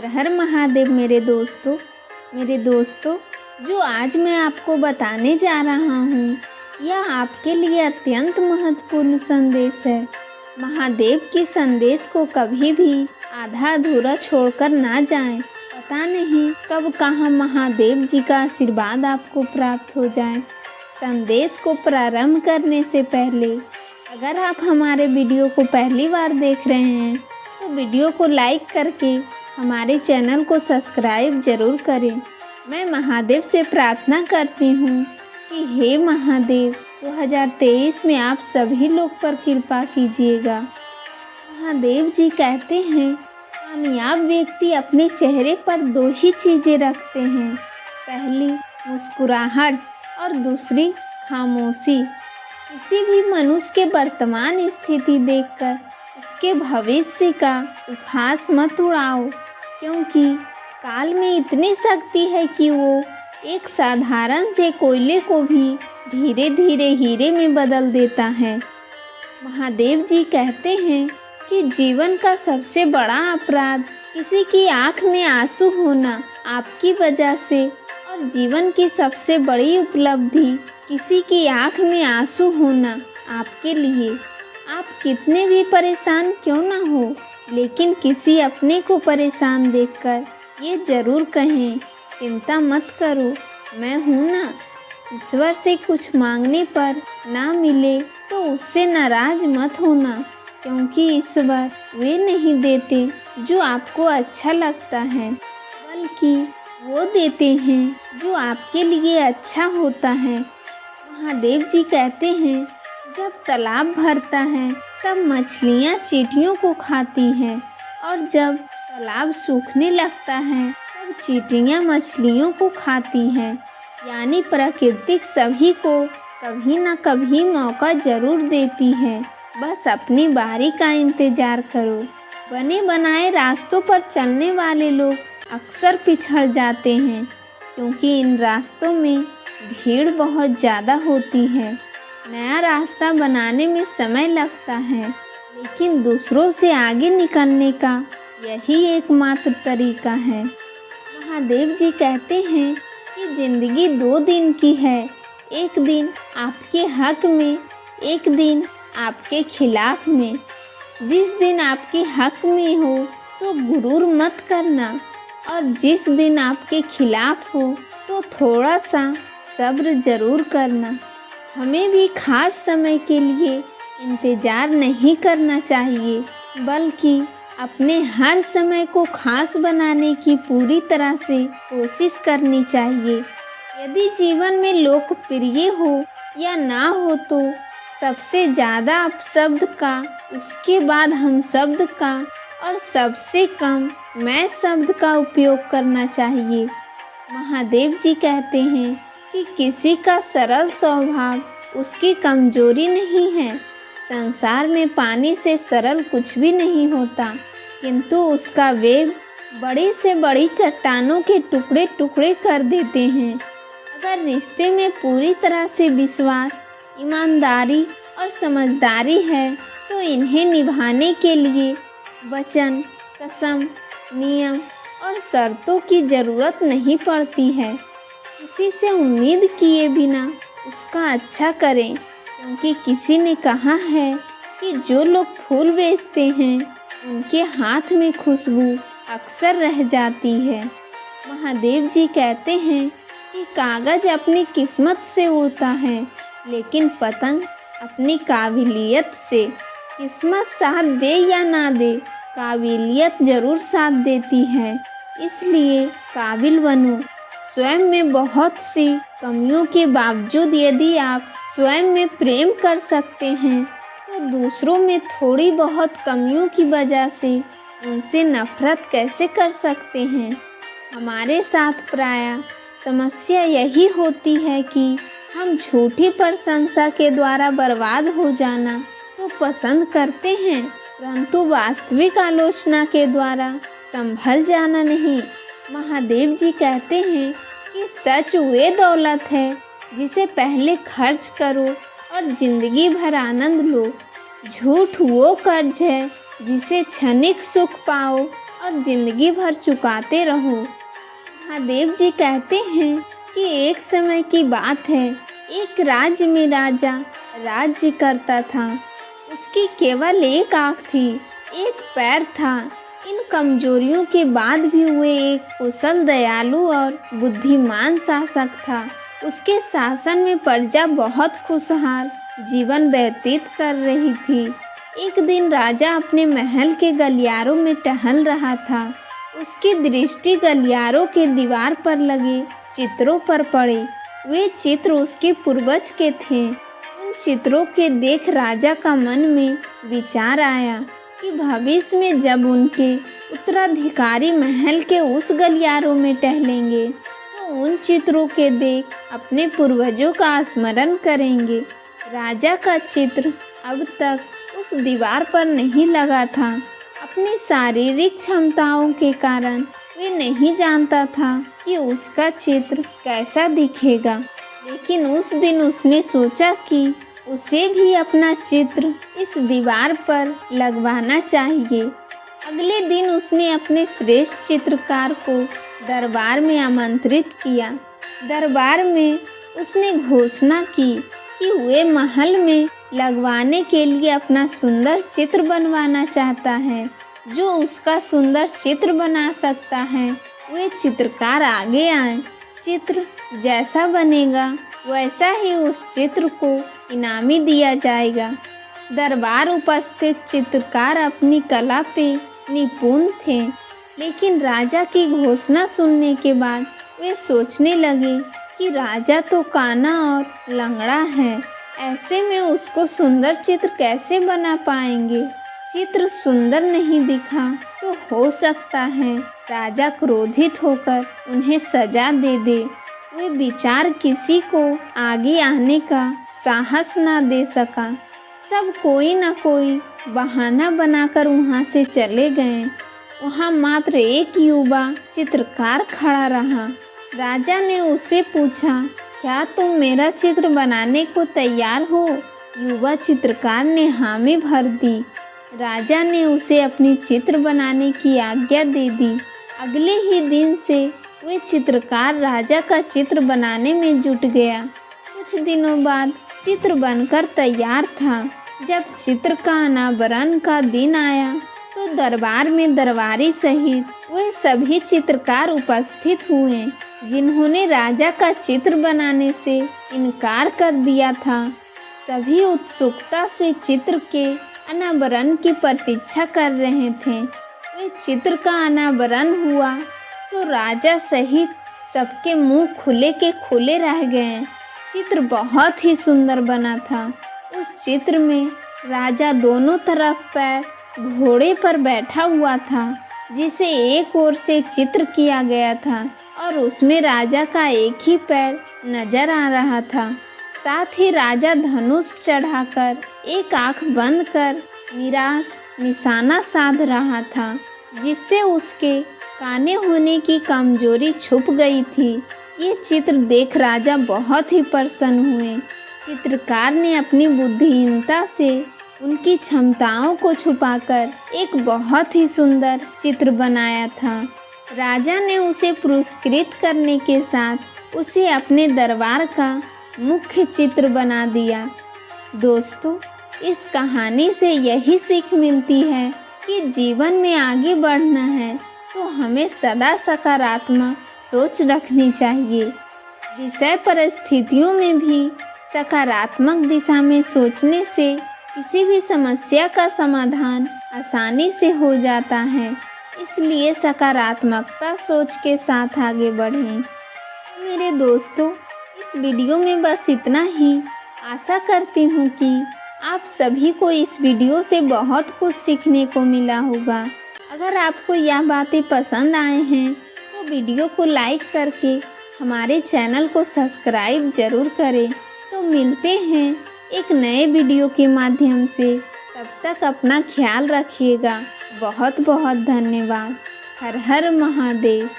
हर हर महादेव मेरे दोस्तों जो आज मैं आपको बताने जा रहा हूँ यह आपके लिए अत्यंत महत्वपूर्ण संदेश है। महादेव के संदेश को कभी भी आधा अधूरा छोड़कर ना जाएं। पता नहीं कब कहाँ महादेव जी का आशीर्वाद आपको प्राप्त हो जाए। संदेश को प्रारंभ करने से पहले अगर आप हमारे वीडियो को पहली बार देख रहे हैं तो वीडियो को लाइक करके हमारे चैनल को सब्सक्राइब जरूर करें। मैं महादेव से प्रार्थना करती हूँ कि हे महादेव 2023 में आप सभी लोग पर कृपा कीजिएगा। महादेव जी कहते हैं कामयाब व्यक्ति अपने चेहरे पर दो ही चीज़ें रखते हैं, पहली मुस्कुराहट और दूसरी खामोशी। किसी भी मनुष्य के वर्तमान स्थिति देखकर उसके भविष्य का उपहास मत उड़ाओ, क्योंकि काल में इतनी शक्ति है कि वो एक साधारण से कोयले को भी धीरे धीरे हीरे में बदल देता है। महादेव जी कहते हैं कि जीवन का सबसे बड़ा अपराध किसी की आंख में आंसू होना आपकी वजह से, और जीवन की सबसे बड़ी उपलब्धि किसी की आंख में आंसू होना आपके लिए। आप कितने भी परेशान क्यों ना हो, लेकिन किसी अपने को परेशान देखकर ये ज़रूर कहें, चिंता मत करो, मैं हूँ ना। ईश्वर से कुछ मांगने पर ना मिले तो उससे नाराज मत होना, क्योंकि ईश्वर वे नहीं देते जो आपको अच्छा लगता है, बल्कि वो देते हैं जो आपके लिए अच्छा होता है। महादेव जी कहते हैं जब तालाब भरता है तब मछलियाँ चींटियों को खाती हैं, और जब तालाब सूखने लगता है तब चींटियाँ मछलियों को खाती हैं। यानी प्रकृति सभी को कभी ना कभी मौका ज़रूर देती है, बस अपनी बारी का इंतज़ार करो। बने बनाए रास्तों पर चलने वाले लोग अक्सर पिछड़ जाते हैं, क्योंकि इन रास्तों में भीड़ बहुत ज़्यादा होती है। नया रास्ता बनाने में समय लगता है, लेकिन दूसरों से आगे निकलने का यही एकमात्र तरीका है। महादेव जी कहते हैं कि ज़िंदगी 2 दिन की है, एक दिन आपके हक में, एक दिन आपके खिलाफ में। जिस दिन आपके हक में हो तो गुरूर मत करना, और जिस दिन आपके खिलाफ हो तो थोड़ा सा सब्र ज़रूर करना। हमें भी खास समय के लिए इंतज़ार नहीं करना चाहिए, बल्कि अपने हर समय को खास बनाने की पूरी तरह से कोशिश करनी चाहिए। यदि जीवन में लोकप्रिय हो या ना हो तो सबसे ज़्यादा आप शब्द का, उसके बाद हम शब्द का, और सबसे कम मैं शब्द का उपयोग करना चाहिए। महादेव जी कहते हैं कि किसी का सरल स्वभाव उसकी कमजोरी नहीं है। संसार में पानी से सरल कुछ भी नहीं होता, किंतु उसका वेग बड़ी से बड़ी चट्टानों के टुकड़े टुकड़े कर देते हैं। अगर रिश्ते में पूरी तरह से विश्वास, ईमानदारी और समझदारी है तो इन्हें निभाने के लिए वचन, कसम, नियम और शर्तों की ज़रूरत नहीं पड़ती है। किसी से उम्मीद किए बिना उसका अच्छा करें, क्योंकि किसी ने कहा है कि जो लोग फूल बेचते हैं उनके हाथ में खुशबू अक्सर रह जाती है। महादेव जी कहते हैं कि कागज़ अपनी किस्मत से उड़ता है, लेकिन पतंग अपनी काबिलियत से। किस्मत साथ दे या ना दे, काबिलियत ज़रूर साथ देती है, इसलिए काबिल बनो। स्वयं में बहुत सी कमियों के बावजूद यदि आप स्वयं में प्रेम कर सकते हैं तो दूसरों में थोड़ी बहुत कमियों की वजह से उनसे नफरत कैसे कर सकते हैं। हमारे साथ प्रायः समस्या यही होती है कि हम झूठी प्रशंसा के द्वारा बर्बाद हो जाना तो पसंद करते हैं, परंतु वास्तविक आलोचना के द्वारा संभल जाना नहीं। महादेव जी कहते हैं कि सच वे दौलत है जिसे पहले खर्च करो और ज़िंदगी भर आनंद लो। झूठ वो कर्ज है जिसे क्षणिक सुख पाओ और और जिंदगी भर चुकाते रहो। महादेव जी कहते हैं कि एक समय की बात है, एक राज्य में राजा राज्य करता था। उसकी केवल एक आँख थी, एक पैर था। इन कमजोरियों के बाद भी वह एक कुशल, दयालु और बुद्धिमान शासक था। उसके शासन में प्रजा बहुत खुशहाल जीवन व्यतीत कर रही थी। एक दिन राजा अपने महल के गलियारों में टहल रहा था। उसकी दृष्टि गलियारों के दीवार पर लगे चित्रों पर पड़ी। वे चित्र उसके पूर्वज के थे। उन चित्रों के देख राजा का मन में विचार आया कि भविष्य में जब उनके उत्तराधिकारी महल के उस गलियारों में टहलेंगे तो उन चित्रों के देख अपने पूर्वजों का स्मरण करेंगे। राजा का चित्र अब तक उस दीवार पर नहीं लगा था। अपनी शारीरिक क्षमताओं के कारण वे नहीं जानता था कि उसका चित्र कैसा दिखेगा, लेकिन उस दिन उसने सोचा कि उसे भी अपना चित्र इस दीवार पर लगवाना चाहिए। अगले दिन उसने अपने श्रेष्ठ चित्रकार को दरबार में आमंत्रित किया। दरबार में उसने घोषणा की कि वे महल में लगवाने के लिए अपना सुंदर चित्र बनवाना चाहता है। जो उसका सुंदर चित्र बना सकता है वे चित्रकार आगे आए। चित्र जैसा बनेगा वैसा ही उस चित्र को इनामी दिया जाएगा। दरबार उपस्थित चित्रकार अपनी कला पे निपुण थे, लेकिन राजा की घोषणा सुनने के बाद वे सोचने लगे कि राजा तो काना और लंगड़ा है, ऐसे में उसको सुंदर चित्र कैसे बना पाएंगे। चित्र सुंदर नहीं दिखा तो हो सकता है राजा क्रोधित होकर उन्हें सजा दे दे। वे विचार किसी को आगे आने का साहस ना दे सका। सब कोई ना कोई बहाना बनाकर वहां से चले गए। वहां मात्र एक युवा चित्रकार खड़ा रहा। राजा ने उससे पूछा, क्या तुम मेरा चित्र बनाने को तैयार हो? युवा चित्रकार ने हामी भर दी। राजा ने उसे अपनी चित्र बनाने की आज्ञा दे दी। अगले ही दिन से वे चित्रकार राजा का चित्र बनाने में जुट गया। कुछ दिनों बाद चित्र बनकर तैयार था। जब चित्र का अनावरण का दिन आया तो दरबार में दरबारी सहित वे सभी चित्रकार उपस्थित हुए जिन्होंने राजा का चित्र बनाने से इनकार कर दिया था। सभी उत्सुकता से चित्र के अनावरण की प्रतीक्षा कर रहे थे। वे चित्र का अनावरण हुआ तो राजा सहित सबके मुंह खुले के खुले रह गए। चित्र बहुत ही सुंदर बना था। उस चित्र में राजा दोनों तरफ पैर घोड़े पर बैठा हुआ था, जिसे एक ओर से चित्र किया गया था और उसमें राजा का एक ही पैर नजर आ रहा था। साथ ही राजा धनुष चढ़ाकर एक आंख बंद कर निशाना साध रहा था, जिससे उसके काने होने की कमजोरी छुप गई थी। ये चित्र देख राजा बहुत ही प्रसन्न हुए। चित्रकार ने अपनी बुद्धिहीनता से उनकी क्षमताओं को छुपाकर एक बहुत ही सुंदर चित्र बनाया था। राजा ने उसे पुरस्कृत करने के साथ उसे अपने दरबार का मुख्य चित्र बना दिया। दोस्तों, इस कहानी से यही सीख मिलती है कि जीवन में आगे बढ़ना है तो हमें सदा सकारात्मक सोच रखनी चाहिए। विषय परिस्थितियों में भी सकारात्मक दिशा में सोचने से किसी भी समस्या का समाधान आसानी से हो जाता है। इसलिए सकारात्मकता सोच के साथ आगे बढ़ें। मेरे दोस्तों, इस वीडियो में बस इतना ही। आशा करती हूँ कि आप सभी को इस वीडियो से बहुत कुछ सीखने को मिला होगा। अगर आपको यह बातें पसंद आए हैं तो वीडियो को लाइक करके हमारे चैनल को सब्सक्राइब ज़रूर करें। तो मिलते हैं एक नए वीडियो के माध्यम से। तब तक अपना ख्याल रखिएगा। बहुत बहुत धन्यवाद। हर हर महादेव।